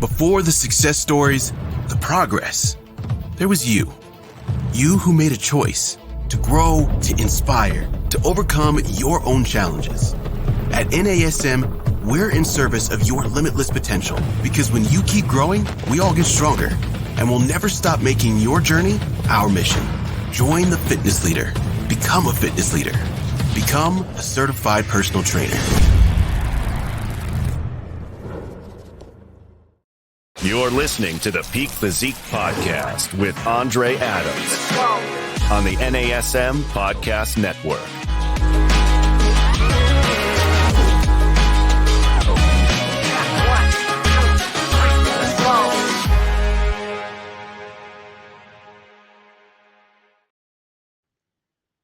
Before the success stories, the progress, there was you. You who made a choice to grow, to inspire, to overcome your own challenges. At NASM, we're in service of your limitless potential because when you keep growing, we all get stronger. And we'll never stop making your journey our mission. Join the fitness leader. Become a fitness leader. Become a certified personal trainer. You're listening to the Peak Physique Podcast with Andre Adams on the NASM Podcast Network.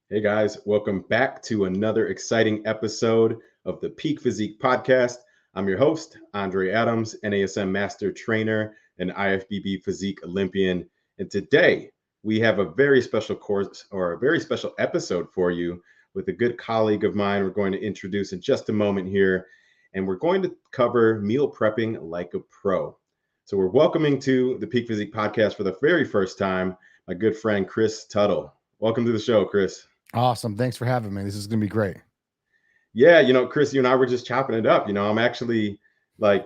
Hey guys, welcome back to another exciting episode of the Peak Physique Podcast. I'm your host, Andre Adams, NASM Master Trainer and IFBB Physique Olympian. And today we have a very special course or a very special episode for you with a good colleague of mine we're going to introduce in just a moment here. And we're going to cover meal prepping like a pro. So we're welcoming to the Peak Physique Podcast for the very first time, my good friend, Chris Tuttle. Welcome to the show, Chris. Awesome. Thanks for having me. This is going to be great. Yeah, Chris, you and I were just chopping it up. I'm actually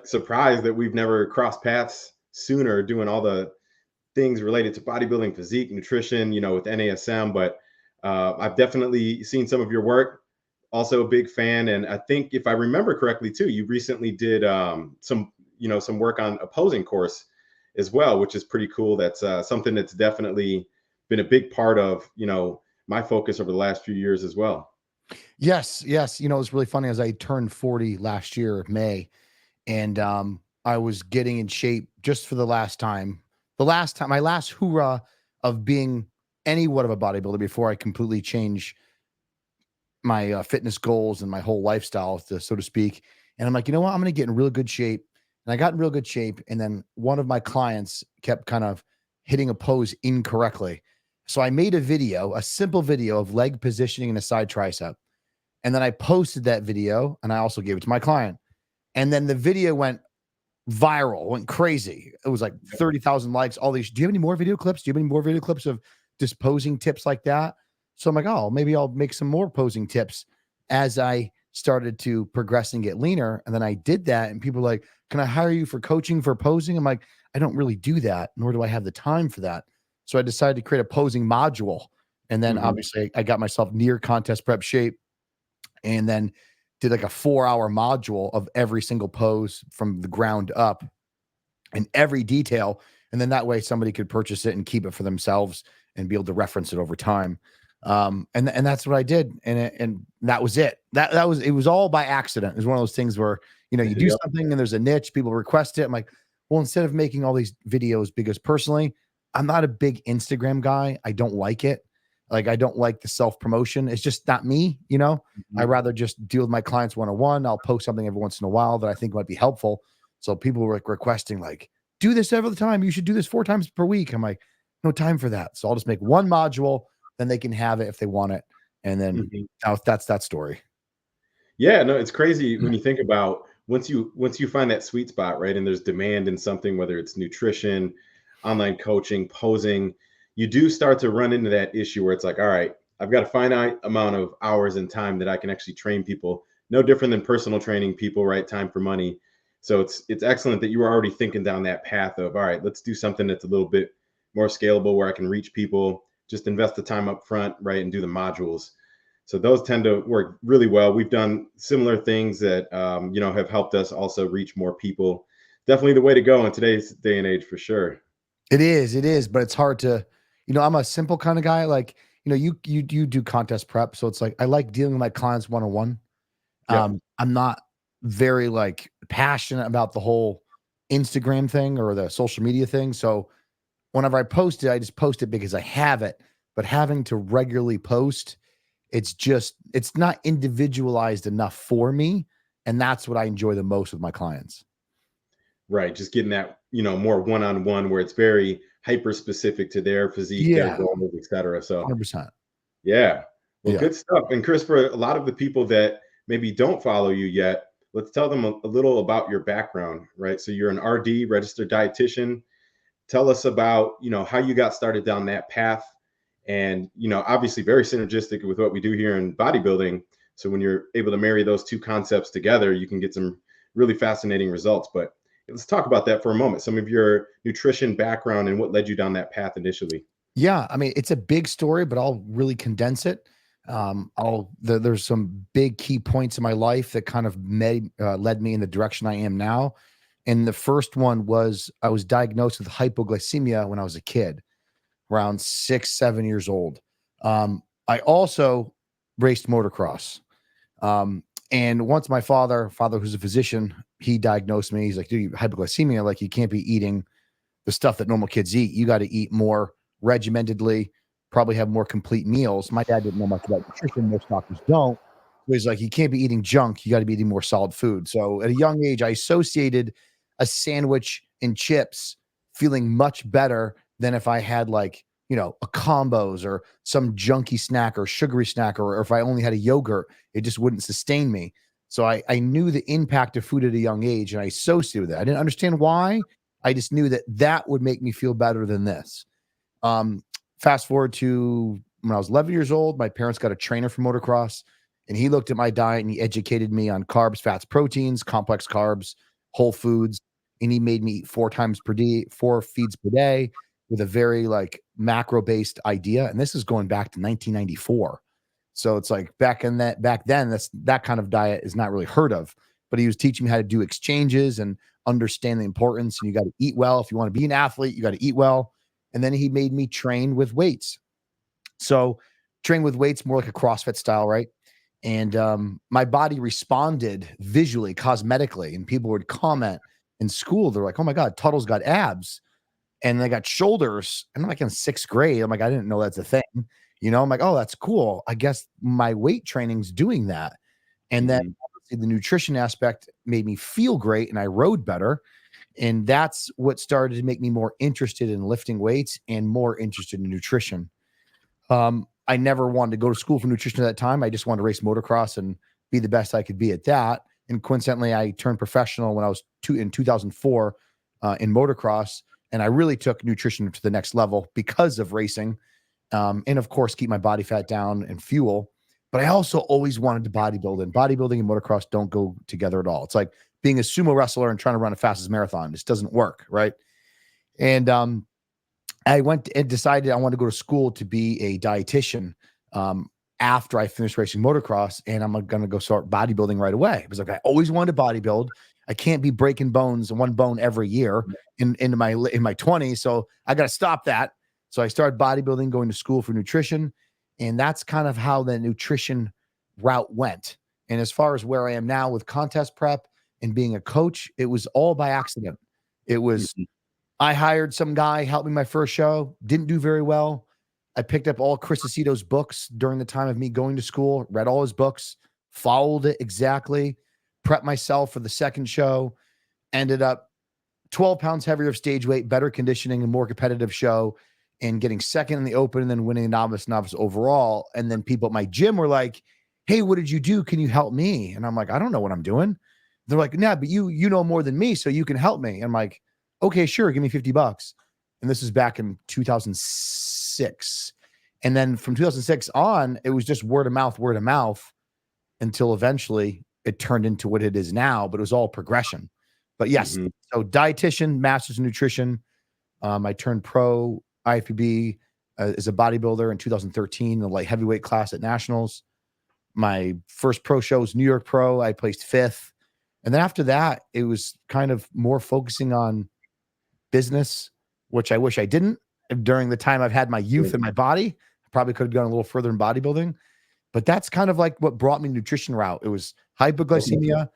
surprised that we've never crossed paths sooner doing all the things related to bodybuilding, physique, nutrition, with NASM. But I've definitely seen some of your work. Also a big fan. And I think if I remember correctly too, you recently did some work on a posing course as well, which is pretty cool. That's something that's definitely been a big part of, my focus over the last few years as well. Yes. It was really funny as I turned 40 last year, May, and I was getting in shape just for my last hoorah of being anyone of a bodybuilder before I completely change my fitness goals and my whole lifestyle, so to speak. And I'm like, you know what? I'm going to get in real good shape. And I got in real good shape. And then one of my clients kept kind of hitting a pose incorrectly. So I made a simple video of leg positioning and a side tricep. And then I posted that video and I also gave it to my client. And then the video went viral, went crazy. It was like 30,000 likes, all these. Do you have any more video clips? Do you have any more video clips of just posing tips like that? So I'm like, oh, maybe I'll make some more posing tips as I started to progress and get leaner. And then I did that. And people were like, can I hire you for coaching for posing? I'm like, I don't really do that, nor do I have the time for that. So I decided to create a posing module. And then obviously I got myself near contest prep shape and then did like a 4-hour module of every single pose from the ground up and every detail. And then that way somebody could purchase it and keep it for themselves and be able to reference it over time. And that's what I did. And that was it. It was all by accident. It was one of those things where, you do something and there's a niche, people request it. I'm like, well, instead of making all these videos, because personally, I'm not a big Instagram guy. I don't like it. I don't like the self-promotion. It's just not me, I rather just deal with my clients one-on-one. I'll post something every once in a while that I think might be helpful. So people were requesting do this every time. You should do this 4 times per week. I'm like, no time for that. So I'll just make one module, then they can have it if they want it. And then that's that story. Yeah, no, it's crazy when you think about once you find that sweet spot, right? And there's demand in something, whether it's nutrition, online coaching, posing, you do start to run into that issue where it's like, all right, I've got a finite amount of hours and time that I can actually train people. No different than personal training people, right? Time for money. So it's excellent that you were already thinking down that path of, all right, let's do something that's a little bit more scalable where I can reach people, just invest the time up front, right? And do the modules. So those tend to work really well. We've done similar things that, have helped us also reach more people. Definitely the way to go in today's day and age for sure. It is, but it's hard to, I'm a simple kind of guy. You do contest prep. So it's I like dealing with my clients one-on-one. I'm not very passionate about the whole Instagram thing or the social media thing. So whenever I post it, I just post it because I have it, but having to regularly post, it's not individualized enough for me. And that's what I enjoy the most with my clients. Right. Just getting that, more one-on-one where it's very hyper specific to their physique, their goals, et cetera. So 100%. Yeah. Well, good stuff. And Chris, for a lot of the people that maybe don't follow you yet, let's tell them a little about your background, right? So you're an RD, registered dietitian. Tell us about, how you got started down that path. And, obviously very synergistic with what we do here in bodybuilding. So when you're able to marry those two concepts together, you can get some really fascinating results. But let's talk about that for a moment. Some of your nutrition background and what led you down that path initially. Yeah, I mean, it's a big story, but I'll really condense it. There's some big key points in my life that kind of led me in the direction I am now. And the first one was I was diagnosed with hypoglycemia when I was a kid, around 6, 7 years old. I also raced motocross. And once my father who's a physician, he diagnosed me. He's like, dude, hypoglycemia, like you can't be eating the stuff that normal kids eat. You got to eat more regimentedly, probably have more complete meals. My dad didn't know much about nutrition. Most doctors don't. So he's like, you can't be eating junk. You got to be eating more solid food. So at a young age, I associated a sandwich and chips feeling much better than if I had like, a combos or some junky snack or sugary snack, or if I only had a yogurt, it just wouldn't sustain me. So I knew the impact of food at a young age, and I associated with it. I didn't understand why. I just knew that would make me feel better than this. Fast forward to when I was 11 years old, my parents got a trainer for motocross, and he looked at my diet and he educated me on carbs, fats, proteins, complex carbs, whole foods. And he made me eat 4 feeds per day with a very like macro based idea. And this is going back to 1994. So it's like back then, that kind of diet is not really heard of, but he was teaching me how to do exchanges and understand the importance. And you got to eat well. If you want to be an athlete, you got to eat well. And then he made me train with weights. So train with weights, more like a CrossFit style, right? And my body responded visually, cosmetically, and people would comment in school. They're like, oh my God, Tuttle's got abs and they got shoulders. And I'm like in 6th grade. I'm like, I didn't know that's a thing. I'm like, oh, that's cool. I guess my weight training's doing that. And then obviously the nutrition aspect made me feel great and I rode better. And that's what started to make me more interested in lifting weights and more interested in nutrition. I never wanted to go to school for nutrition at that time. I just wanted to race motocross and be the best I could be at that. And coincidentally, I turned professional when I was in 2004 in motocross. And I really took nutrition to the next level because of racing. And of course, keep my body fat down and fuel. But I also always wanted to bodybuild, and bodybuilding and motocross don't go together at all. It's like being a sumo wrestler and trying to run a fastest marathon. This doesn't work, right? And I went and decided I wanted to go to school to be a dietitian after I finished racing motocross, and I'm going to go start bodybuilding right away. It was like I always wanted to bodybuild. I can't be breaking bones and one bone every year in my 20s, so I got to stop that. So I started bodybuilding, going to school for nutrition, and that's kind of how the nutrition route went. And as far as where I am now with contest prep and being a coach, it was all by accident. It was, I hired some guy, helped me my first show, didn't do very well. I picked up all Chris Aceto's books during the time of me going to school, read all his books, followed it exactly, prepped myself for the second show, ended up 12 pounds heavier of stage weight, better conditioning, and more competitive show, and getting second in the open and then winning novice overall. And then people at my gym were like, hey, what did you do? Can you help me? And I'm like, I don't know what I'm doing. They're like, nah, but you know more than me, so you can help me. And I'm like, okay, sure, give me $50. And this is back in 2006. And then from 2006 on, it was just word of mouth, until eventually it turned into what it is now, but it was all progression. But yes, so dietitian, master's in nutrition. I turned pro IFBB as a bodybuilder in 2013, the light heavyweight class at nationals. My first pro show was New York Pro. I placed 5th. And then after that, it was kind of more focusing on business, which I wish I didn't. During the time I've had my youth in my body, I probably could have gone a little further in bodybuilding. But that's kind of like what brought me nutrition route. It was hypoglycemia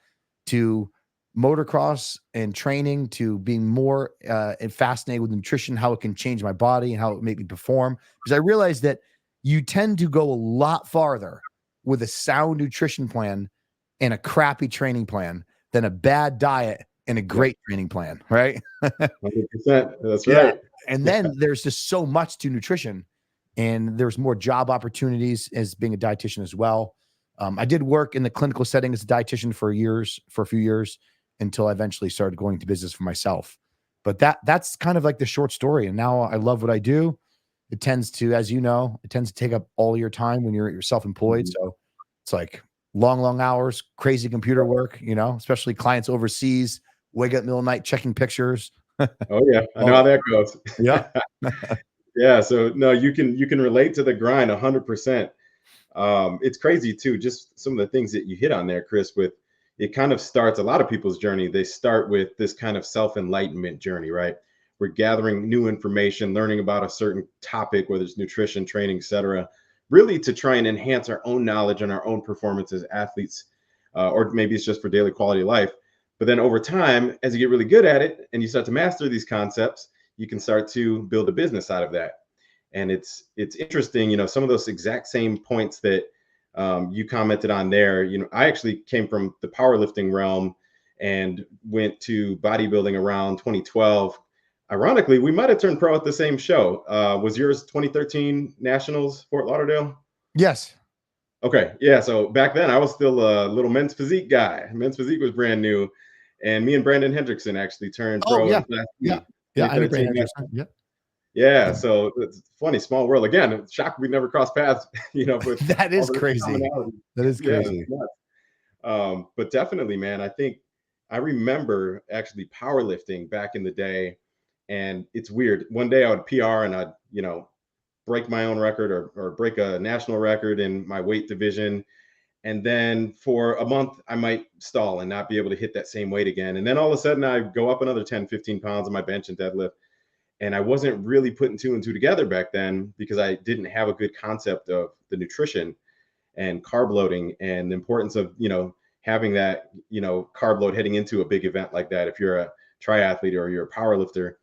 to motocross and training to being more and fascinated with nutrition, how it can change my body and how it made me perform. Because I realized that you tend to go a lot farther with a sound nutrition plan and a crappy training plan than a bad diet and a great training plan, right? 100%. That's right. And then there's just so much to nutrition, and there's more job opportunities as being a dietitian as well. I did work in the clinical setting as a dietitian for a few years until I eventually started going to business for myself. But that's kind of like the short story. And now I love what I do. It tends to, as you know, it tends to take up all your time when you're self-employed. So it's like long hours, crazy computer work, especially clients overseas, wake up in the middle of the night, checking pictures. Oh yeah. I know how that goes. Yeah. Yeah. So no, you can relate to the grind 100%. It's crazy too. Just some of the things that you hit on there, Chris, with it kind of starts a lot of people's journey. They start with this kind of self-enlightenment journey, right? We're gathering new information, learning about a certain topic, whether it's nutrition, training, etc., really to try and enhance our own knowledge and our own performance as athletes, or maybe it's just for daily quality of life. But then over time, as you get really good at it and you start to master these concepts, you can start to build a business out of that. And it's interesting, some of those exact same points that you commented on there. I actually came from the powerlifting realm and went to bodybuilding around 2012. Ironically, we might have turned pro at the same show. Was yours 2013 Nationals, Fort Lauderdale? Yes. Okay. Yeah. So back then I was still a little men's physique guy. Men's physique was brand new. And me and Brandon Hendrickson actually turned pro. Yeah. Last Yeah. week. Yeah. I know Brandon Hendrickson. Yeah. Yeah, so it's funny, small world. Again, it's shocked we never crossed paths, but that is crazy. That is crazy. But definitely, man, I think I remember actually powerlifting back in the day, and it's weird. One day I would PR and I'd, break my own record or break a national record in my weight division. And then for a month, I might stall and not be able to hit that same weight again. And then all of a sudden I go up another 10, 15 pounds on my bench and deadlift. And I wasn't really putting two and two together back then because I didn't have a good concept of the nutrition and carb loading and the importance of, having that, carb load heading into a big event like that if you're a triathlete or you're a power lifter.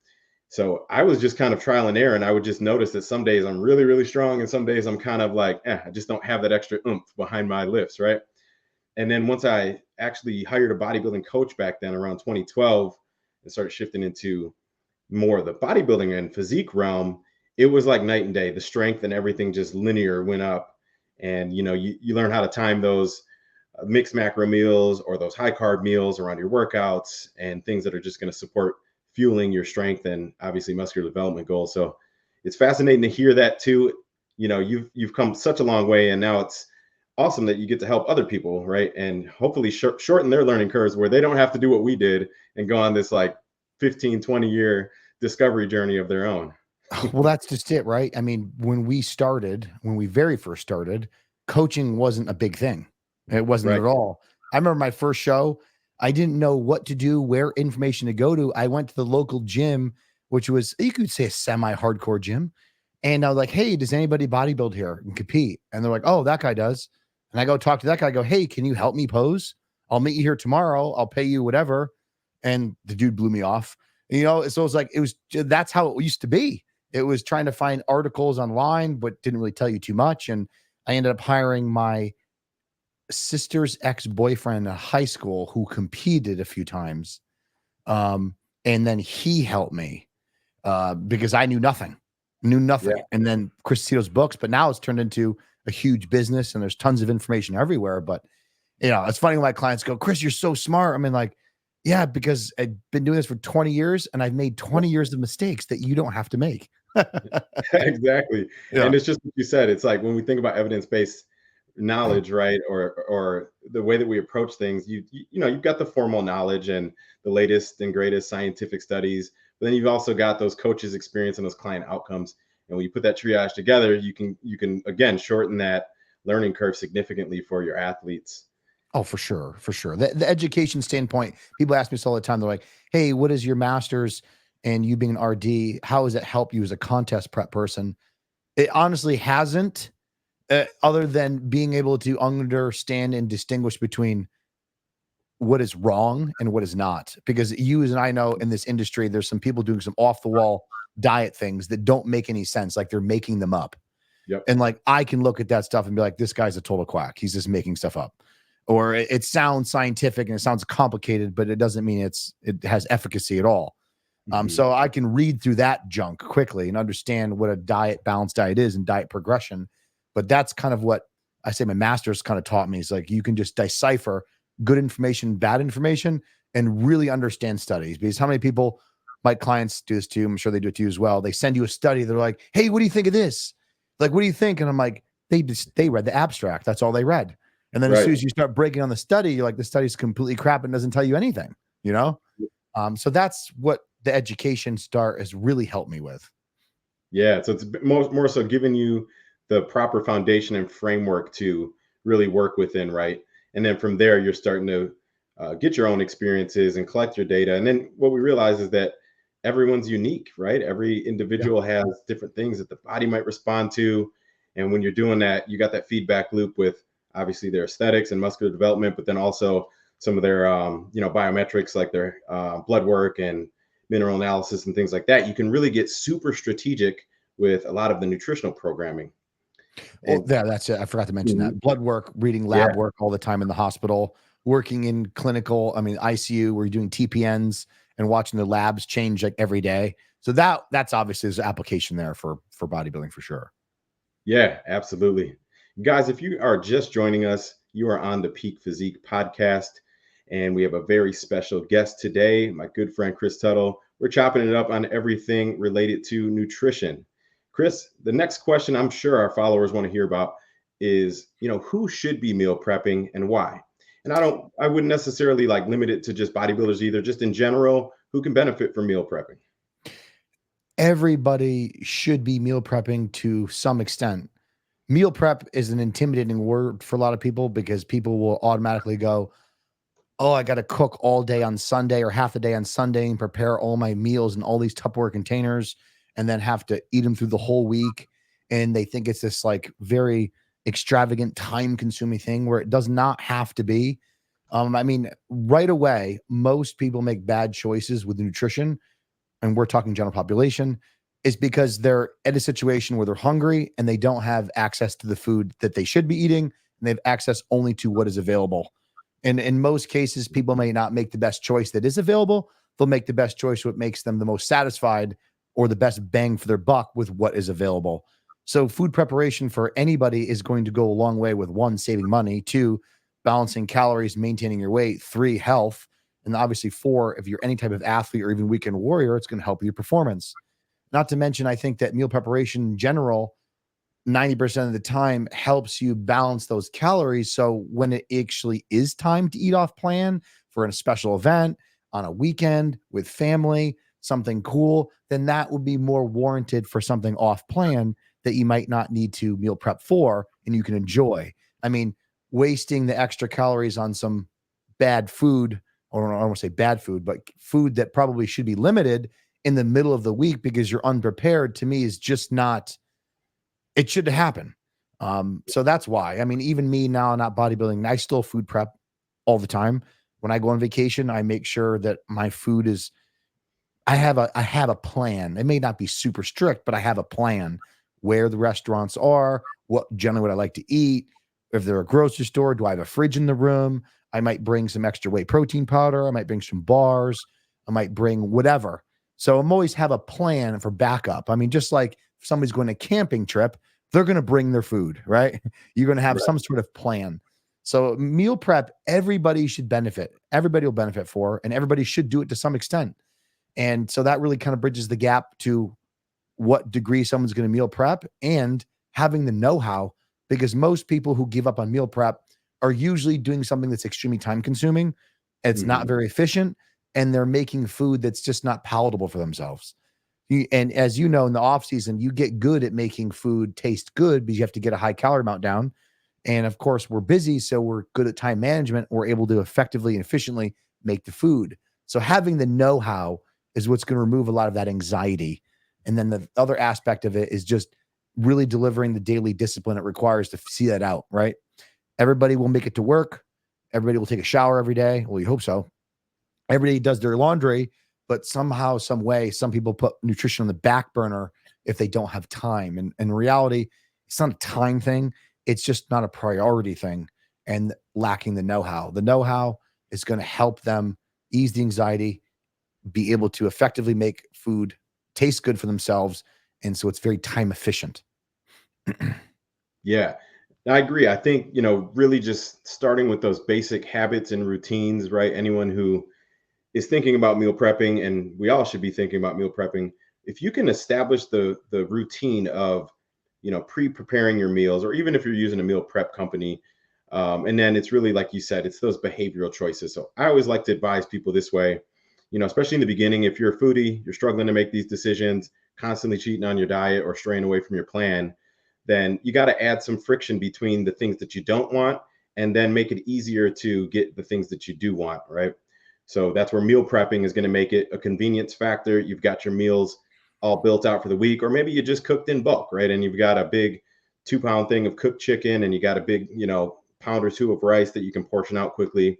So I was just kind of trial and error, and I would just notice that some days I'm really, really strong and some days I'm kind of like, I just don't have that extra oomph behind my lifts, right? And then once I actually hired a bodybuilding coach back then around 2012 and started shifting into more of the bodybuilding and physique realm, it was like night and day. The strength and everything just linear went up. And, you learn how to time those mixed macro meals or those high carb meals around your workouts and things that are just going to support fueling your strength and obviously muscular development goals. So it's fascinating to hear that too. You've come such a long way, and now it's awesome that you get to help other people, right? And hopefully shorten their learning curves where they don't have to do what we did and go on this like 15, 20 year discovery journey of their own. Well, that's just it, right? I mean, when we very first started, coaching wasn't a big thing. It wasn't at all. I remember my first show, I didn't know what to do, where information to go to. I went to the local gym, which was, you could say, a semi-hardcore gym. And I was like, hey, does anybody bodybuild here and compete? And they're like, oh, that guy does. And I go talk to that guy. I go, hey, can you help me pose? I'll meet you here tomorrow. I'll pay you whatever. And the dude blew me off. So it was like, that's how it used to be. It was trying to find articles online, but didn't really tell you too much. And I ended up hiring my sister's ex-boyfriend in high school who competed a few times. And then he helped me because I knew nothing. Yeah. And then Chris Tito's books, but now it's turned into a huge business and there's tons of information everywhere. But, it's funny when my clients go, Chris, you're so smart. I mean, like, yeah, because I've been doing this for 20 years and I've made 20 years of mistakes that you don't have to make. Exactly. Yeah. And it's just what you said. It's like when we think about evidence-based knowledge, right? Or the way that we approach things, you've got the formal knowledge and the latest and greatest scientific studies, but then you've also got those coaches' experience and those client outcomes. And when you put that triage together, you can again shorten that learning curve significantly for your athletes. Oh, for sure. For sure. The education standpoint, people ask me this all the time. They're like, hey, what is your master's and you being an RD? How does it help you as a contest prep person? It honestly hasn't, other than being able to understand and distinguish between what is wrong and what is not. Because you and I know in this industry, there's some people doing some off the wall diet things that don't make any sense. Like they're making them up. Yep. And like, I can look at that stuff and be like, this guy's a total quack. He's just making stuff up. Or it sounds scientific and it sounds complicated, but it doesn't mean it has efficacy at all. So I can read through that junk quickly and understand what a balanced diet is and diet progression. But that's kind of what I say my master's kind of taught me. It's like you can just decipher good information, bad information, and really understand studies. Because how many people, my clients do this too, I'm sure they do it to you as well. They send you a study. They're like, hey, what do you think of this? Like, what do you think? And I'm like, they read the abstract. That's all they read. And then as soon as you start breaking on the study, you're like, the study's completely crap and doesn't tell you anything, you know? So that's what the education start has really helped me with. Yeah. So it's more so giving you the proper foundation and framework to really work within, right? And then from there, you're starting to get your own experiences and collect your data. And then what we realize is that everyone's unique, right? Every individual has different things that the body might respond to. And when you're doing that, you got that feedback loop with obviously their aesthetics and muscular development, but then also some of their, biometrics like their blood work and mineral analysis and things like that. You can really get super strategic with a lot of the nutritional programming. Well, that's it. I forgot to mention that. Blood work, reading lab work all the time in the hospital, working in clinical, ICU, where you're doing TPNs and watching the labs change like every day. So that's obviously there's an application there for bodybuilding for sure. Yeah, absolutely. Guys, if you are just joining us, you are on the Peak Physique Podcast, and we have a very special guest today, my good friend, Chris Tuttle. We're chopping it up on everything related to nutrition. Chris, the next question I'm sure our followers want to hear about is, who should be meal prepping and why? And I wouldn't necessarily like limit it to just bodybuilders either, just in general, who can benefit from meal prepping? Everybody should be meal prepping to some extent. Meal prep is an intimidating word for a lot of people because people will automatically go, oh, I got to cook all day on Sunday or half the day on Sunday and prepare all my meals in all these Tupperware containers and then have to eat them through the whole week. And they think it's this like very extravagant, time consuming thing where it does not have to be. Right away, most people make bad choices with nutrition, and we're talking general population, is because they're at a situation where they're hungry and they don't have access to the food that they should be eating, and they have access only to what is available. And in most cases, people may not make the best choice that is available. They'll make the best choice what makes them the most satisfied or the best bang for their buck with what is available. So food preparation for anybody is going to go a long way with 1, saving money, 2, balancing calories, maintaining your weight, 3, health, and obviously 4, if you're any type of athlete or even weekend warrior, it's going to help your performance. Not to mention, I think that meal preparation in general, 90% of the time helps you balance those calories. So when it actually is time to eat off plan for a special event on a weekend with family, something cool, then that would be more warranted for something off plan that you might not need to meal prep for and you can enjoy. Wasting the extra calories on some bad food, or I don't want to say bad food, but food that probably should be limited in the middle of the week because you're unprepared, to me is just not, it should happen. So that's why, even me now, not bodybuilding, I still food prep all the time. When I go on vacation, I make sure that my food is, I have a plan. It may not be super strict, but I have a plan where the restaurants are, what I like to eat. If they're a grocery store, do I have a fridge in the room? I might bring some extra whey protein powder. I might bring some bars. I might bring whatever. So I'm always have a plan for backup. Just like if somebody's going on a camping trip, they're going to bring their food, right? You're going to have some sort of plan. So meal prep, everybody should benefit. Everybody will benefit for, and everybody should do it to some extent. And so that really kind of bridges the gap to what degree someone's going to meal prep and having the know-how, because most people who give up on meal prep are usually doing something that's extremely time consuming. It's not very efficient, and they're making food that's just not palatable for themselves. And as you know, in the off season, you get good at making food taste good because you have to get a high calorie amount down. And of course, we're busy, so we're good at time management. We're able to effectively and efficiently make the food. So having the know-how is what's going to remove a lot of that anxiety. And then the other aspect of it is just really delivering the daily discipline it requires to see that out, right? Everybody will make it to work. Everybody will take a shower every day. Well, you hope so. Everybody does their laundry, but somehow, some way, some people put nutrition on the back burner if they don't have time. And in reality, it's not a time thing. It's just not a priority thing and lacking the know-how. The know-how is going to help them ease the anxiety, be able to effectively make food taste good for themselves. And so it's very time efficient. Yeah. I agree. I think, really just starting with those basic habits and routines, right? Anyone who is thinking about meal prepping, and we all should be thinking about meal prepping. If you can establish the routine of, pre-preparing your meals, or even if you're using a meal prep company, and then it's really, like you said, it's those behavioral choices. So I always like to advise people this way, especially in the beginning, if you're a foodie, you're struggling to make these decisions, constantly cheating on your diet or straying away from your plan, then you got to add some friction between the things that you don't want and then make it easier to get the things that you do want, right? So that's where meal prepping is going to make it a convenience factor. You've got your meals all built out for the week, or maybe you just cooked in bulk, right? And you've got a big 2-pound thing of cooked chicken, and you got a big, pound or two of rice that you can portion out quickly,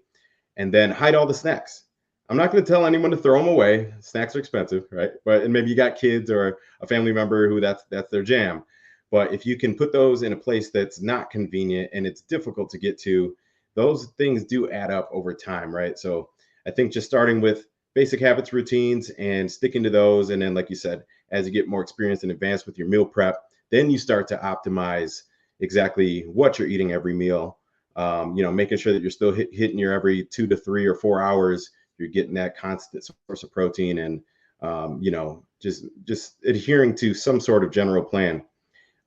and then hide all the snacks. I'm not going to tell anyone to throw them away. Snacks are expensive, right? And maybe you got kids or a family member who that's their jam. But if you can put those in a place that's not convenient and it's difficult to get to, those things do add up over time, right? So I think just starting with basic habits, routines, and sticking to those. And then, like you said, as you get more experience and advanced with your meal prep, then you start to optimize exactly what you're eating every meal. Making sure that you're still hitting your every 2 to 3 or 4 hours, you're getting that constant source of protein, and, just adhering to some sort of general plan.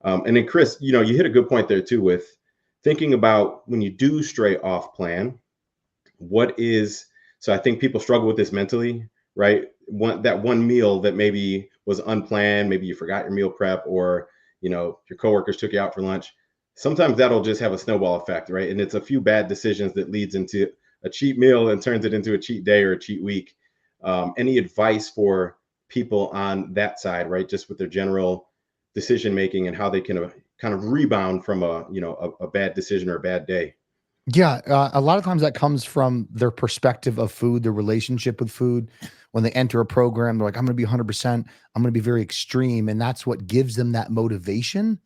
And then, Chris, you hit a good point there too, with thinking about when you do stray off plan, so I think people struggle with this mentally, right? That one meal that maybe was unplanned, maybe you forgot your meal prep, or, your coworkers took you out for lunch. Sometimes that'll just have a snowball effect, right? And it's a few bad decisions that leads into a cheat meal and turns it into a cheat day or a cheat week. Any advice for people on that side, right? Just with their general decision making and how they can kind of rebound from a bad decision or a bad day. Yeah, a lot of times that comes from their perspective of food, their relationship with food. When they enter a program, they're like, I'm going to be 100%, I'm going to be very extreme. And that's what gives them that motivation,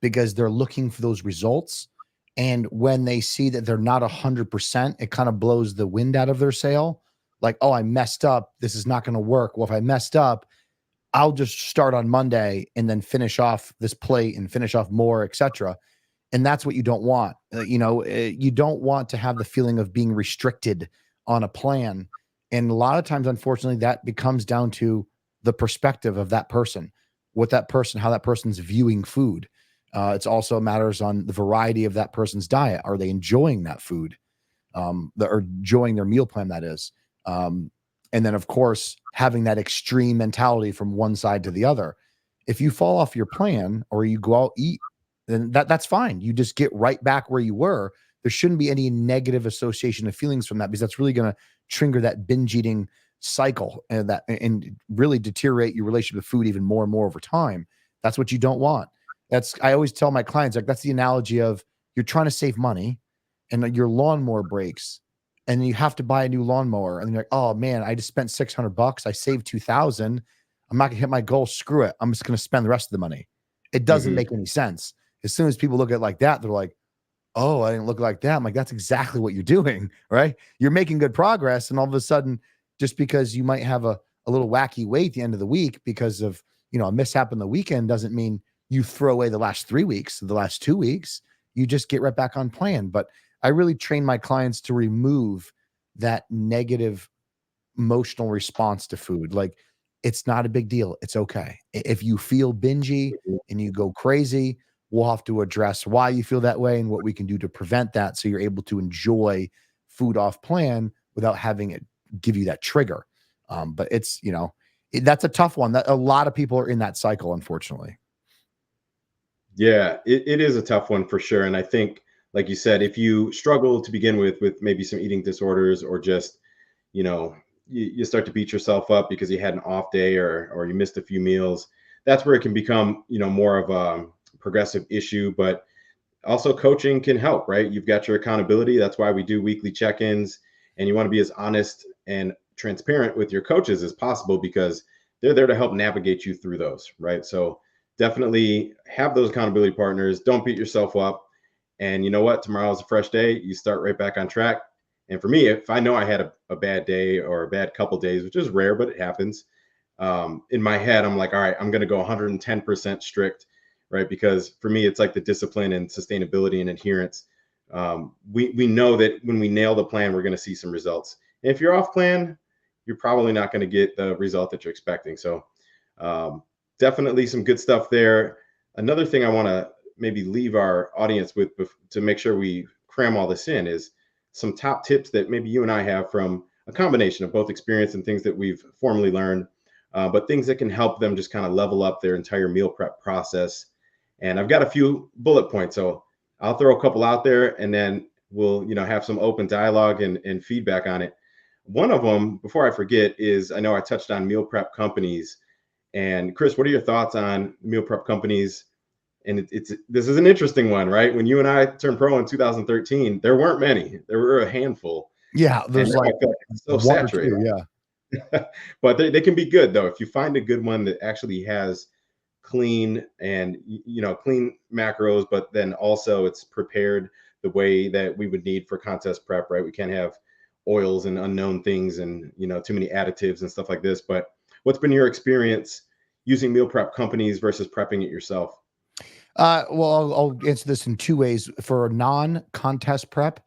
because they're looking for those results. And when they see that they're not 100%, it kind of blows the wind out of their sail. Like, oh, I messed up. This is not going to work. Well, if I messed up, I'll just start on Monday and then finish off this plate and finish off more, etc. And that's what you don't want. You don't want to have the feeling of being restricted on a plan. And a lot of times, unfortunately, that becomes down to the perspective of that person, how that person's viewing food. It's also matters on the variety of that person's diet. Are they enjoying that food? Or enjoying their meal plan, that is. And then, of course, having that extreme mentality from one side to the other. If you fall off your plan or you go out eat, then that's fine. You just get right back where you were. There shouldn't be any negative association of feelings from that, because that's really going to trigger that binge eating cycle and really deteriorate your relationship with food even more and more over time. That's what you don't want. I always tell my clients, like, that's the analogy of you're trying to save money and your lawnmower breaks and you have to buy a new lawnmower. And you're like, oh man, I just spent $600. I saved 2,000. I'm not gonna hit my goal. Screw it. I'm just going to spend the rest of the money. It doesn't make any sense. As soon as people look at it like that, they're like, oh, I didn't look like that. I'm like, that's exactly what you're doing, right? You're making good progress. And all of a sudden, just because you might have a little wacky weight at the end of the week because of, a mishap in the weekend, doesn't mean you throw away the last 3 weeks, the last 2 weeks. You just get right back on plan. But I really train my clients to remove that negative emotional response to food. Like, it's not a big deal. It's okay. If you feel bingy and you go crazy, we'll have to address why you feel that way and what we can do to prevent that, so you're able to enjoy food off plan without having it give you that trigger. But it's, that's a tough one. That a lot of people are in that cycle, unfortunately. Yeah, it is a tough one for sure. And I think, like you said, if you struggle to begin with maybe some eating disorders, or just, you start to beat yourself up because you had an off day or you missed a few meals, that's where it can become, more of a progressive issue. But also coaching can help, right? You've got your accountability. That's why we do weekly check-ins, and you want to be as honest and transparent with your coaches as possible, because they're there to help navigate you through those, right? So definitely have those accountability partners. Don't beat yourself up. And you know what? Tomorrow's a fresh day. You start right back on track. And for me, if I know I had a bad day or a bad couple days, which is rare, but it happens, in my head, I'm like, all right, I'm going to go 110% strict right? Because for me, it's like the discipline and sustainability and adherence. We know that when we nail the plan, we're going to see some results. And if you're off plan, you're probably not going to get the result that you're expecting. So definitely some good stuff there. Another thing I want to maybe leave our audience with to make sure we cram all this in is some top tips that maybe you and I have from a combination of both experience and things that we've formally learned, but things that can help them just kind of level up their entire meal prep process. And I've got a few bullet points, so I'll throw a couple out there and then we'll, have some open dialogue and feedback on it. One of them, before I forget, is I know I touched on meal prep companies. And Chris, what are your thoughts on meal prep companies? And this is an interesting one, right? When you and I turned pro in 2013, there weren't many. There were a handful. Yeah, there's like so saturated. Yeah. But they can be good though. If you find a good one that actually has clean and clean macros, but then also it's prepared the way that we would need for contest prep, right? We can't have oils and unknown things and too many additives and stuff like this. But what's been your experience using meal prep companies versus prepping it yourself? Well, I'll answer this in two ways. For a non-contest prep,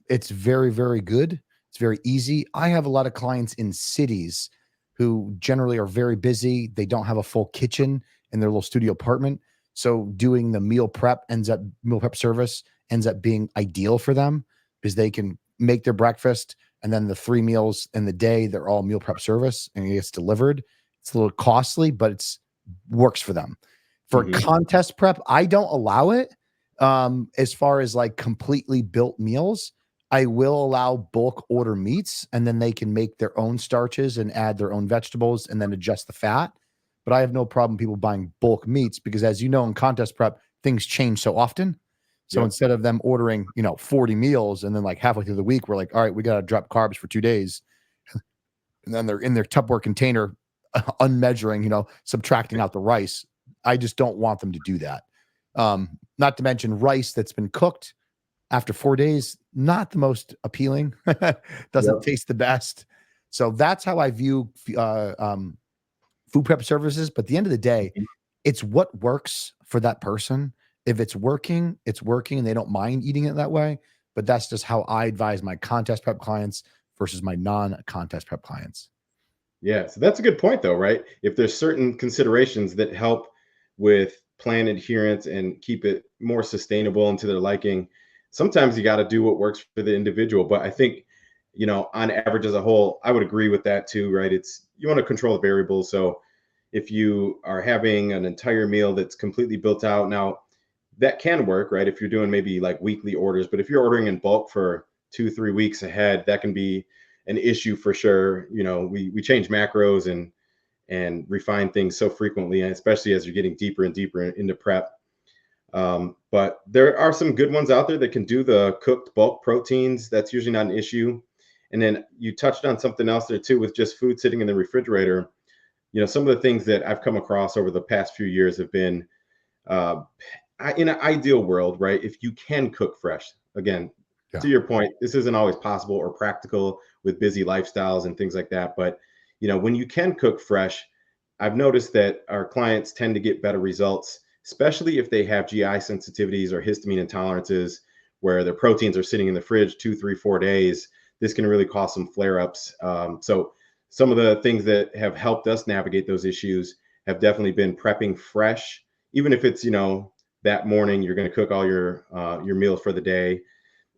it's very, very good. It's very easy. I have a lot of clients in cities who generally are very busy. They don't have a full kitchen in their little studio apartment. So doing the meal prep service ends up being ideal for them because they can make their breakfast and then the 3 meals in the day, they're all meal prep service and it gets delivered. It's a little costly, but it's works for them. For contest prep, I don't allow it. As far as like completely built meals, I will allow bulk order meats and then they can make their own starches and add their own vegetables and then adjust the fat. But I have no problem people buying bulk meats because as you know, in contest prep, things change so often. So instead of them ordering, 40 meals and then like halfway through the week, we're like, all right, we got to drop carbs for 2 days. And then they're in their Tupperware container, unmeasuring, subtracting out the rice. I just don't want them to do that. Not to mention rice that's been cooked after 4 days, not the most appealing, doesn't taste the best. So that's how I view food prep services. But at the end of the day, it's what works for that person. If it's working, it's working and they don't mind eating it that way. But that's just how I advise my contest prep clients versus my non-contest prep clients. Yeah, so that's a good point though, right? If there's certain considerations that help with plan adherence and keep it more sustainable and to their liking, sometimes you got to do what works for the individual. But I think, on average as a whole, I would agree with that too, right? You want to control the variables. So if you are having an entire meal that's completely built out, now that can work, right? If you're doing maybe like weekly orders, but if you're ordering in bulk for 2-3 weeks ahead, that can be an issue for sure. We change macros and refine things so frequently, and especially as you're getting deeper and deeper into prep. But there are some good ones out there that can do the cooked bulk proteins. That's usually not an issue. And then you touched on something else there too, with just food sitting in the refrigerator. Some of the things that I've come across over the past few years have been, in an ideal world, right? If you can cook fresh, again, to your point, this isn't always possible or practical with busy lifestyles and things like that. But, when you can cook fresh, I've noticed that our clients tend to get better results, especially if they have GI sensitivities or histamine intolerances where their proteins are sitting in the fridge 2, 3, 4 days. This can really cause some flare-ups. So some of the things that have helped us navigate those issues have definitely been prepping fresh, even if it's, that morning you're going to cook all your meals for the day.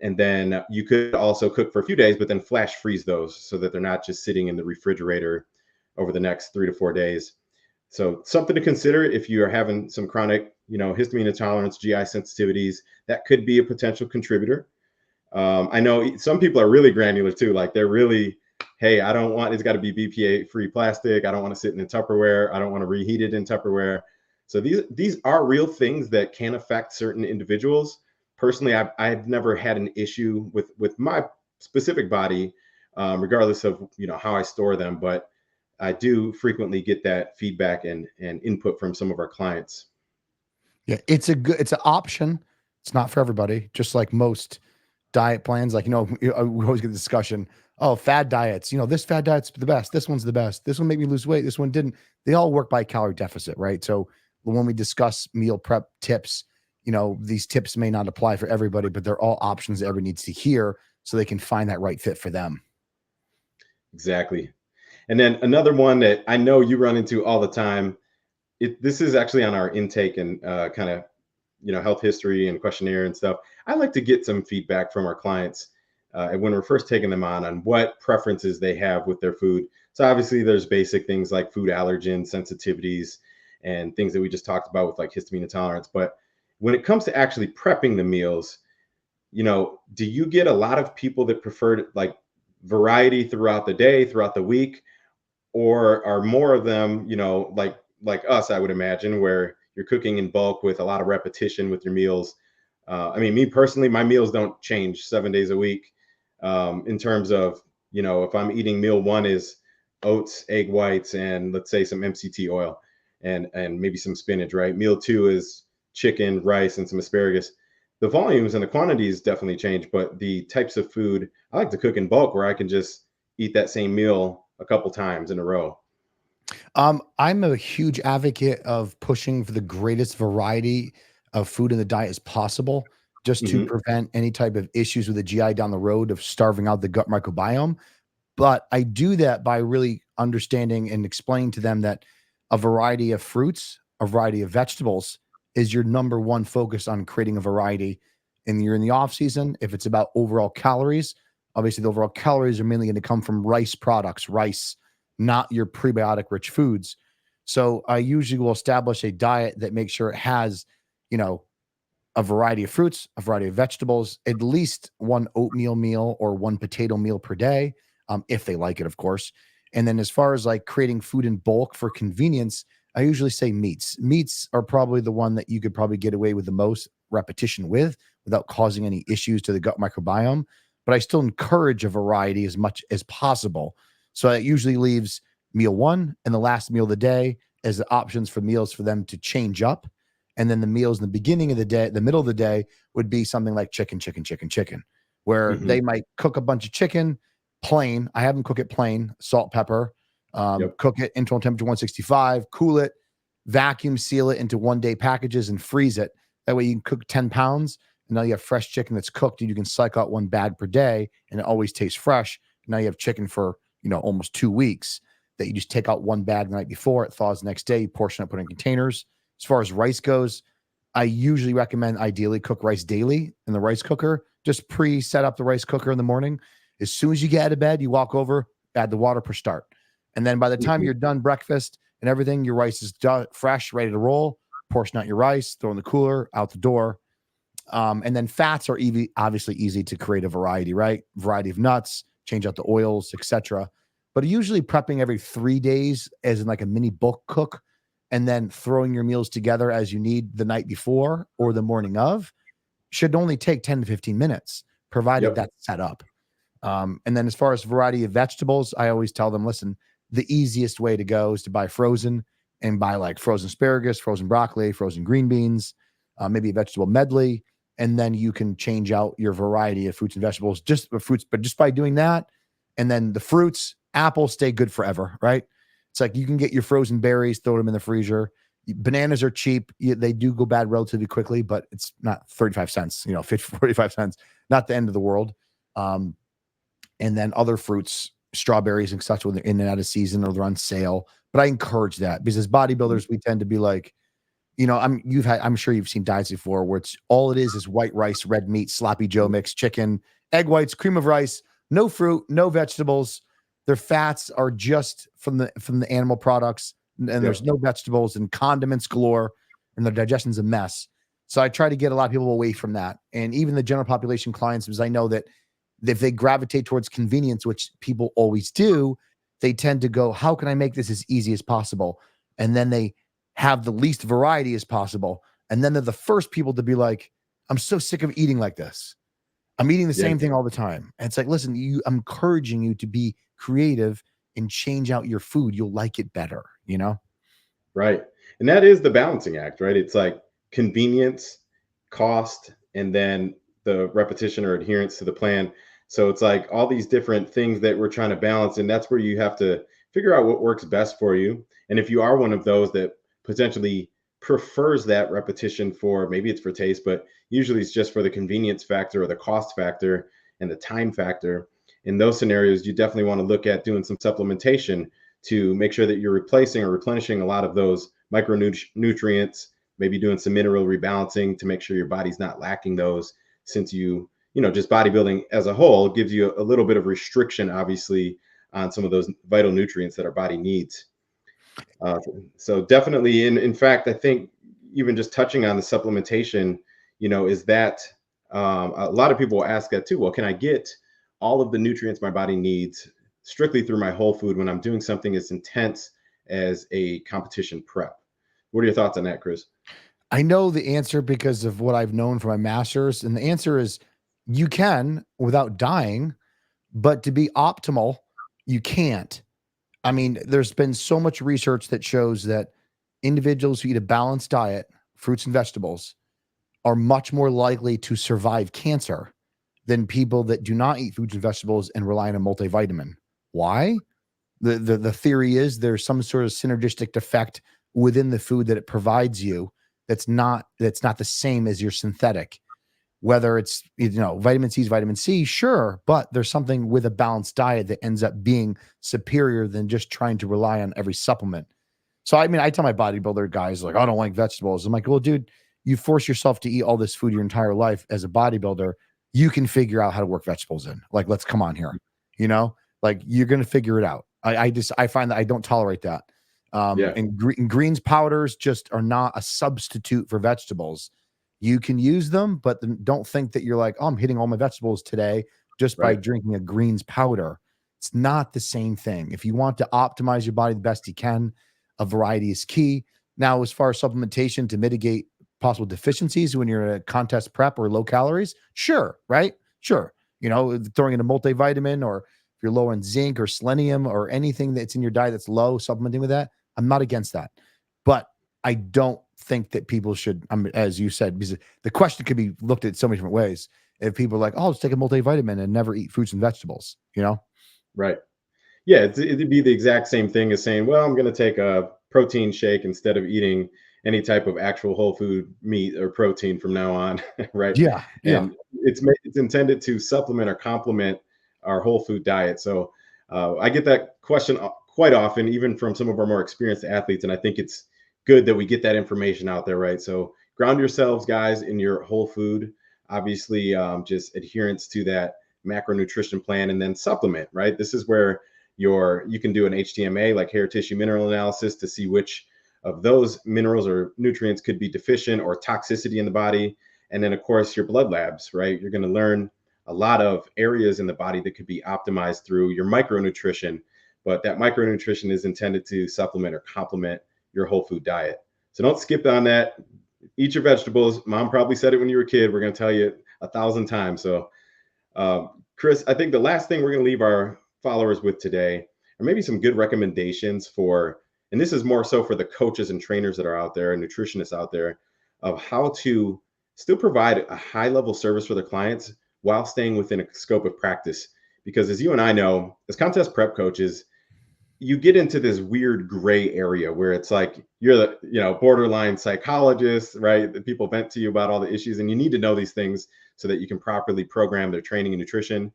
And then you could also cook for a few days, but then flash freeze those so that they're not just sitting in the refrigerator over the next 3 to 4 days. So something to consider if you are having some chronic, histamine intolerance, GI sensitivities, that could be a potential contributor. I know some people are really granular too. Like they're really, hey, it's got to be BPA free plastic. I don't want to sit in Tupperware. I don't want to reheat it in Tupperware. So these are real things that can affect certain individuals. Personally, I've never had an issue with my specific body, regardless of how I store them. But I do frequently get that feedback and input from some of our clients. Yeah, it's an option. It's not for everybody. Just like most diet plans, like we always get the discussion. Oh, fad diets. This fad diet's the best. This one's the best. This one made me lose weight. This one didn't. They all work by calorie deficit, right? So when we discuss meal prep tips, these tips may not apply for everybody, but they're all options that everyone needs to hear so they can find that right fit for them. Exactly. And then another one that I know you run into all the time, this is actually on our intake and kind of, health history and questionnaire and stuff. I like to get some feedback from our clients when we're first taking them on what preferences they have with their food. So obviously there's basic things like food allergens, sensitivities, and things that we just talked about with like histamine intolerance. But when it comes to actually prepping the meals, do you get a lot of people that prefer like variety throughout the day, throughout the week, or are more of them, like us, I would imagine, where you're cooking in bulk with a lot of repetition with your meals? I mean, me personally, my meals don't change 7 days a week in terms of, if I'm eating meal one is oats, egg whites, and let's say some MCT oil and maybe some spinach, right? Meal two is chicken, rice, and some asparagus. The volumes and the quantities definitely change, but the types of food, I like to cook in bulk where I can just eat that same meal a couple times in a row. I'm a huge advocate of pushing for the greatest variety of food in the diet as possible, just to prevent any type of issues with the GI down the road of starving out the gut microbiome. But I do that by really understanding and explaining to them that a variety of fruits, a variety of vegetables is your number one focus on creating a variety. And you're in the off season. If it's about overall calories, obviously the overall calories are mainly going to come from rice products, not your prebiotic rich foods. So I usually will establish a diet that makes sure it has, a variety of fruits, a variety of vegetables, at least one oatmeal meal or one potato meal per day, if they like it, of course. And then as far as like creating food in bulk for convenience, I usually say meats. Meats are probably the one that you could probably get away with the most repetition without causing any issues to the gut microbiome. But I still encourage a variety as much as possible. So it usually leaves meal one and the last meal of the day as the options for meals for them to change up. And then the meals in the beginning of the day, the middle of the day would be something like chicken, where they might cook a bunch of chicken plain. I have them cook it plain, salt, pepper, cook it internal temperature 165, cool it, vacuum seal it into 1 day packages and freeze it. That way you can cook 10 pounds and now you have fresh chicken that's cooked and you can cycle out 1 bag per day and it always tastes fresh. Now you have chicken for, almost 2 weeks that you just take out 1 bag the night before, it thaws the next day, you portion it, put it in containers. As far as rice goes, I usually recommend ideally cook rice daily in the rice cooker. Just pre-set up the rice cooker in the morning. As soon as you get out of bed, you walk over, add the water per start. And then by the time you're done breakfast and everything, your rice is done, fresh, ready to roll. Portion out your rice, throw in the cooler, out the door. And then fats are obviously easy to create a variety, right? Variety of nuts, change out the oils, etc. But usually prepping every 3 days as in like a mini bulk cook, and then throwing your meals together as you need the night before or the morning of should only take 10 to 15 minutes, provided that's set up. And then as far as variety of vegetables, I always tell them, listen, the easiest way to go is to buy frozen and buy like frozen asparagus, frozen broccoli, frozen green beans, maybe a vegetable medley. And then you can change out your variety of fruits and vegetables, but just by doing that. And then the fruits, apples stay good forever, right? It's like you can get your frozen berries, throw them in the freezer. Bananas are cheap. They do go bad relatively quickly, but it's not 35 cents, 45 cents, not the end of the world. And then other fruits, strawberries and such, when they're in and out of season or they're on sale. But I encourage that because as bodybuilders, we tend to be like, I'm sure you've seen diets before where it's all it is white rice, red meat, sloppy Joe mix, chicken, egg whites, cream of rice, no fruit, no vegetables. Their fats are just from the animal products, and there's no vegetables and condiments galore, and their digestion's a mess. So I try to get a lot of people away from that. And even the general population clients, because I know that if they gravitate towards convenience, which people always do, they tend to go, how can I make this as easy as possible? And then they have the least variety as possible. And then they're the first people to be like, I'm so sick of eating like this. I'm eating the same thing all the time. And it's like, listen, I'm encouraging you to be creative and change out your food. You'll like it better, Right. And that is the balancing act, right? It's like convenience, cost, and then the repetition or adherence to the plan. So it's like all these different things that we're trying to balance. And that's where you have to figure out what works best for you. And if you are one of those that potentially prefers that repetition for, maybe it's for taste, but usually it's just for the convenience factor or the cost factor and the time factor. In those scenarios, you definitely want to look at doing some supplementation to make sure that you're replacing or replenishing a lot of those micronutrients, maybe doing some mineral rebalancing to make sure your body's not lacking those, since just bodybuilding as a whole gives you a little bit of restriction, obviously, on some of those vital nutrients that our body needs. So definitely, in fact, I think even just touching on the supplementation, is that a lot of people will ask that too. Well, can I get all of the nutrients my body needs strictly through my whole food when I'm doing something as intense as a competition prep? What are your thoughts on that, Chris? I know the answer because of what I've known from my masters. And the answer is you can without dying, but to be optimal, you can't. I mean, there's been so much research that shows that individuals who eat a balanced diet, fruits and vegetables, are much more likely to survive cancer than people that do not eat fruits and vegetables and rely on a multivitamin. Why? The theory is there's some sort of synergistic effect within the food that it provides you that's not the same as your synthetic. Whether it's, vitamin C is vitamin C, sure, but there's something with a balanced diet that ends up being superior than just trying to rely on every supplement. So, I mean, I tell my bodybuilder guys, like, I don't like vegetables. I'm like, well, dude, you force yourself to eat all this food your entire life as a bodybuilder. You can figure out how to work vegetables in. Like, let's come on here. Like, you're going to figure it out. I find that I don't tolerate that. And greens powders just are not a substitute for vegetables. You can use them, but then don't think that you're like, oh, I'm hitting all my vegetables today just by drinking a greens powder. It's not the same thing. If you want to optimize your body the best you can, a variety is key. Now, as far as supplementation to mitigate possible deficiencies when you're in a contest prep or low calories, sure, right? Sure. Throwing in a multivitamin, or if you're low in zinc or selenium or anything that's in your diet that's low, supplementing with that, I'm not against that. But I don't think that people should, as you said, because the question could be looked at so many different ways. If people are like, oh, let's take a multivitamin and never eat fruits and vegetables, Right. Yeah, it'd be the exact same thing as saying, well, I'm going to take a protein shake instead of eating any type of actual whole food meat or protein from now on, right? Yeah. And it's intended to supplement or complement our whole food diet. So I get that question quite often, even from some of our more experienced athletes. And I think it's good that we get that information out there, right? So ground yourselves, guys, in your whole food. Obviously, just adherence to that macronutrition plan, and then supplement, right? This is where you can do an HTMA, like hair tissue mineral analysis, to see which of those minerals or nutrients could be deficient or toxicity in the body. And then, of course, your blood labs, right? You're going to learn a lot of areas in the body that could be optimized through your micronutrition, but that micronutrition is intended to supplement or complement your whole food diet. So don't skip on that. Eat your vegetables. Mom probably said it when you were a kid. We're going to tell you 1,000 times. So, Chris, I think the last thing we're going to leave our followers with today are maybe some good recommendations for, and this is more so for the coaches and trainers that are out there and nutritionists out there, of how to still provide a high level service for their clients while staying within a scope of practice. Because as you and I know, as contest prep coaches, you get into this weird gray area where it's like you're the borderline psychologist, right? That people vent to you about all the issues, and you need to know these things so that you can properly program their training and nutrition.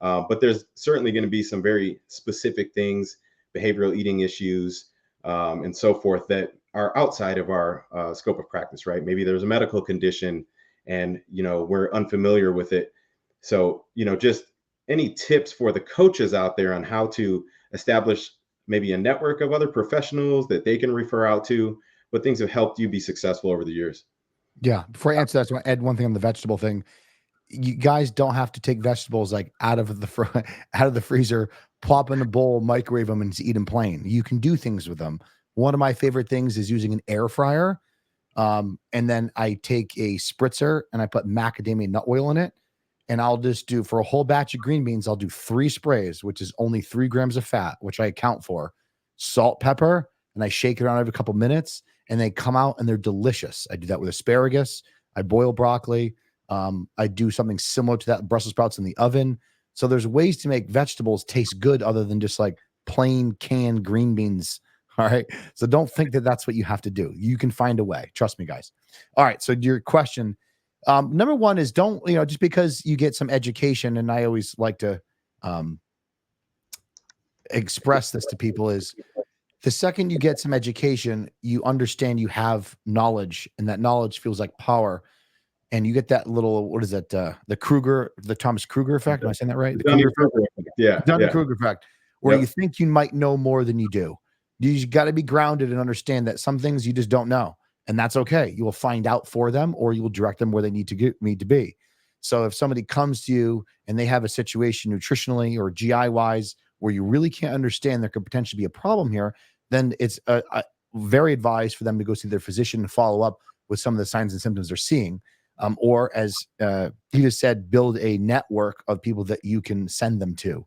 But there's certainly going to be some very specific things, behavioral eating issues, and so forth, that are outside of our scope of practice, right? Maybe there's a medical condition and we're unfamiliar with it. So just any tips for the coaches out there on how to establish maybe a network of other professionals that they can refer out to, what things have helped you be successful over the years? Yeah. Before I answer that, so I add one thing on the vegetable thing. You guys don't have to take vegetables like out of the freezer, plop in a bowl, microwave them, and eat them plain. You can do things with them. One of my favorite things is using an air fryer. And then I take a spritzer and I put macadamia nut oil in it. And I'll just do, for a whole batch of green beans, I'll do 3 sprays, which is only 3 grams of fat, which I account for, salt, pepper, and I shake it around every couple minutes, and they come out and they're delicious. I do that with asparagus. I boil broccoli. I do something similar to that, Brussels sprouts in the oven. So there's ways to make vegetables taste good other than just like plain canned green beans All right. So don't think that that's what you have to do. You can find a way. Trust me, guys. All right. So your question, number one is don't, just because you get some education, and I always like to express this to people, is the second you get some education, you understand you have knowledge, and that knowledge feels like power. And you get that little, what is that? The Thomas Kruger effect. Am I saying that right? The Kruger effect? Yeah. Dunning-Kruger effect, where Yep. you think you might know more than you do. You got to be grounded and understand that some things you just don't know, and that's okay. You will find out for them, or you will direct them where they need to be. So if somebody comes to you and they have a situation nutritionally or GI wise where you really can't understand there could potentially be a problem here, then it's very advised for them to go see their physician and follow up with some of the signs and symptoms they're seeing. Or as he just said, build a network of people that you can send them to.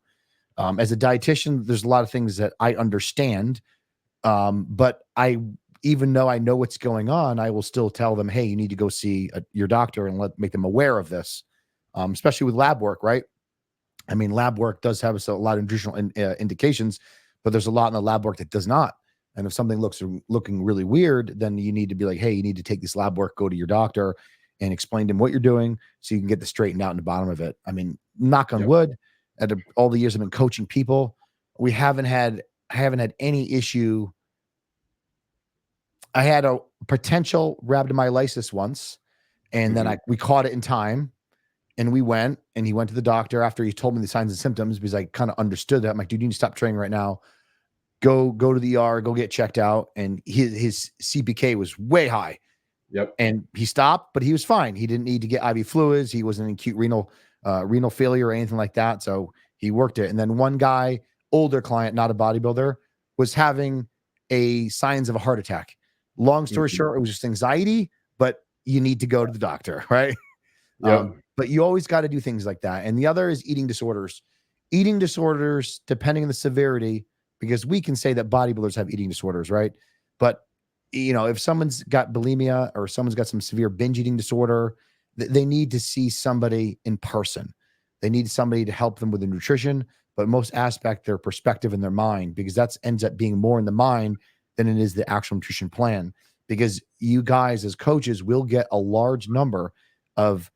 As a dietitian, there's a lot of things that I understand, but even though I know what's going on, I will still tell them, hey, you need to go see your doctor and make them aware of this, especially with lab work, right? I mean, lab work does have a lot of nutritional indications, but there's a lot in the lab work that does not. And if something looking really weird, then you need to be like, hey, you need to take this lab work, go to your doctor and explain to him what you're doing so you can get the straightened out in the bottom of it. I mean, knock on wood, all the years I've been coaching people, I haven't had any issue. I had a potential rhabdomyolysis once, and then we caught it in time, and he went to the doctor after he told me the signs and symptoms, because I kind of understood that. I'm like, dude, you need to stop training right now. Go to the ER, go get checked out. And his CPK was way high. Yep. And he stopped, but he was fine. He didn't need to get IV fluids. He wasn't in acute renal failure or anything like that. So he worked it. And then one guy, older client, not a bodybuilder, was having signs of a heart attack. Long story short, it was just anxiety, but you need to go to the doctor, right? Yep. But you always got to do things like that. And the other is eating disorders. Eating disorders, depending on the severity, because we can say that bodybuilders have eating disorders, right? But if someone's got bulimia or someone's got some severe binge eating disorder, they need to see somebody in person. They need somebody to help them with the nutrition, but most aspect, their perspective and their mind, because that ends up being more in the mind than it is the actual nutrition plan. Because you guys as coaches will get a large number of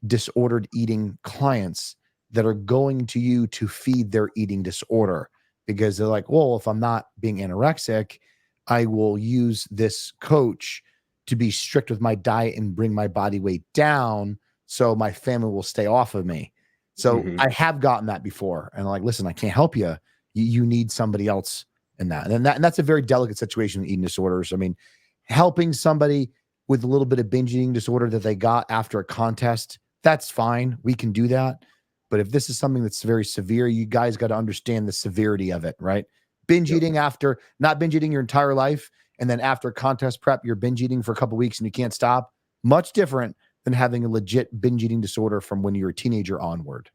disordered eating clients that are going to you to feed their eating disorder, because they're like, well, if I'm not being anorexic, I will use this coach to be strict with my diet and bring my body weight down so my family will stay off of me. So I have gotten that before. And I'm like, listen, I can't help you. You need somebody else in that. And that's a very delicate situation with eating disorders. I mean, helping somebody with a little bit of binge eating disorder that they got after a contest, that's fine. We can do that. But if this is something that's very severe, you guys got to understand the severity of it, right? Binge eating after, not binge eating your entire life, and then after contest prep, you're binge eating for a couple of weeks and you can't stop. Much different than having a legit binge eating disorder from when you're a teenager onward.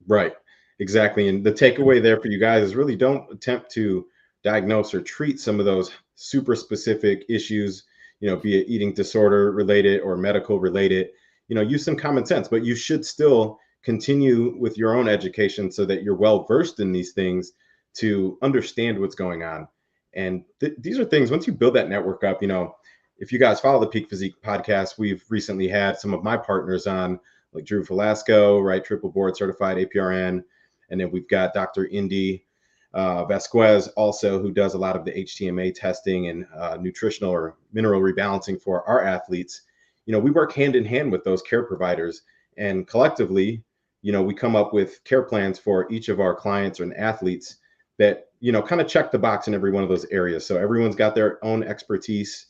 Right. Exactly. And the takeaway there for you guys is really don't attempt to diagnose or treat some of those super specific issues, be it eating disorder related or medical related. Use some common sense, but you should still continue with your own education so that you're well versed in these things to understand what's going on. And these are things, once you build that network up, if you guys follow the Peak Physique podcast, we've recently had some of my partners on, like Drew Velasco, right? Triple board certified APRN. And then we've got Dr. Indy Vasquez also, who does a lot of the HTMA testing and nutritional or mineral rebalancing for our athletes. We work hand in hand with those care providers, and collectively, we come up with care plans for each of our clients and athletes that, kind of check the box in every one of those areas. So everyone's got their own expertise.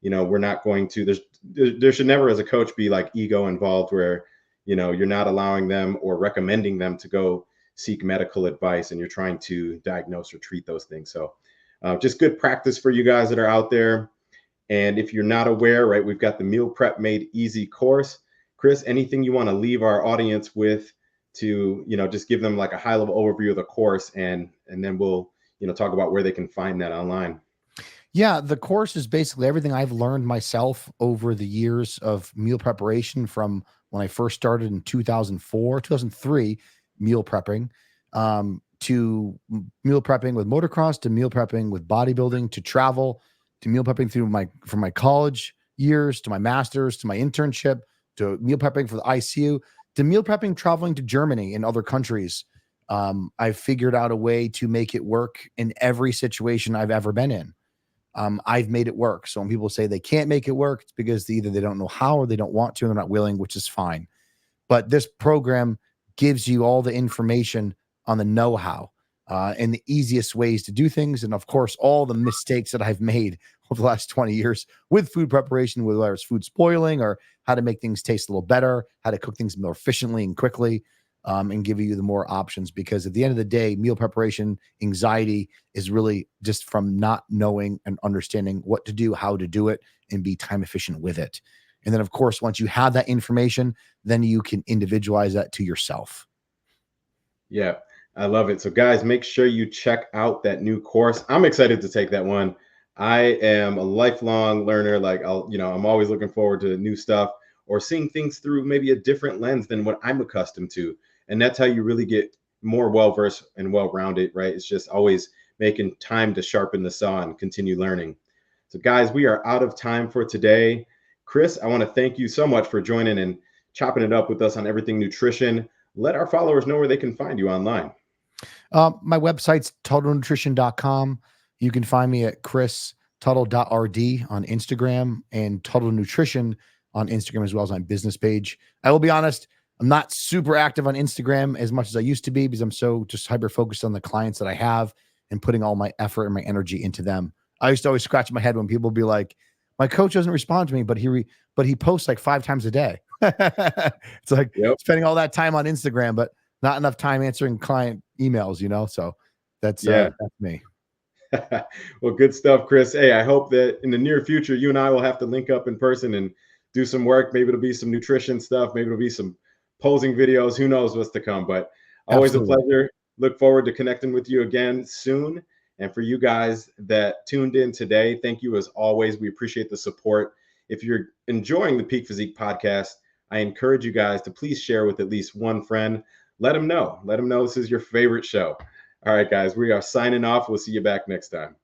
We're not going to, there should never as a coach be like ego involved where, you're not allowing them or recommending them to go seek medical advice and you're trying to diagnose or treat those things. So just good practice for you guys that are out there. And if you're not aware, right, we've got the Meal Prep Made Easy course. Chris, anything you want to leave our audience with to, just give them like a high level overview of the course, and then we'll, talk about where they can find that online. Yeah, the course is basically everything I've learned myself over the years of meal preparation from when I first started in 2003, meal prepping. to meal prepping with motocross, to meal prepping with bodybuilding, to travel, to meal prepping from my college years, to my master's, to my internship, to meal prepping for the ICU, to meal prepping traveling to Germany and other countries. I've figured out a way to make it work in every situation I've ever been in. I've made it work. So when people say they can't make it work, it's because either they don't know how or they don't want to and they're not willing, which is fine. But this program gives you all the information on the know-how and the easiest ways to do things. And of course, all the mistakes that I've made over the last 20 years with food preparation, whether it's food spoiling or how to make things taste a little better, how to cook things more efficiently and quickly, and give you the more options. Because at the end of the day, meal preparation anxiety is really just from not knowing and understanding what to do, how to do it, and be time efficient with it. And then, of course, once you have that information, then you can individualize that to yourself. Yeah, I love it. So guys, make sure you check out that new course. I'm excited to take that one. I am a lifelong learner. Like I'm always looking forward to new stuff or seeing things through maybe a different lens than what I'm accustomed to. And that's how you really get more well-versed and well-rounded, right? It's just always making time to sharpen the saw and continue learning. So guys, we are out of time for today. Chris, I want to thank you so much for joining and chopping it up with us on everything nutrition. Let our followers know where they can find you online. My website's TuttleNutrition.com. You can find me at ChrisTuttle.rd on Instagram and Tuttle Nutrition on Instagram as well as my business page. I will be honest, I'm not super active on Instagram as much as I used to be because I'm so just hyper focused on the clients that I have and putting all my effort and my energy into them. I used to always scratch my head when people be like, my coach doesn't respond to me, but he posts like 5 times a day. It's like spending all that time on Instagram, but not enough time answering client emails, So that's me. Well, good stuff, Chris. Hey, I hope that in the near future, you and I will have to link up in person and do some work. Maybe it'll be some nutrition stuff. Maybe it'll be some posing videos. Who knows what's to come, but always Absolutely. A pleasure. Look forward to connecting with you again soon. And for you guys that tuned in today, thank you as always. We appreciate the support. If you're enjoying the Peak Physique podcast, I encourage you guys to please share with at least one friend. Let them know. Let them know this is your favorite show. All right, guys, we are signing off. We'll see you back next time.